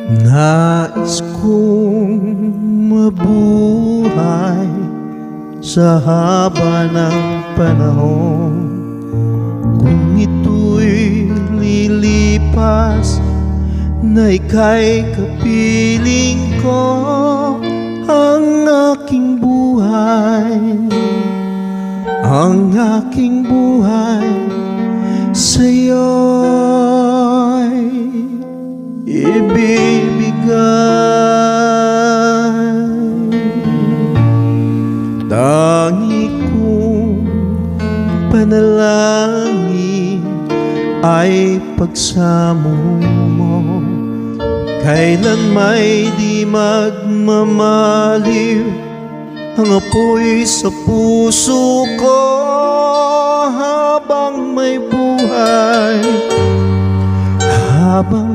Nais kong mabuhay sa haba ng panahon. Kung ito'y lilipas, na ika'y kapiling ko. Ang aking buhay, ang aking buhay sa'yo'y ibibigay. Tangi kong panalangin ay pagsamo mo, kailan may di magmamaliw ang apoy sa puso ko. Habang may buhay, habang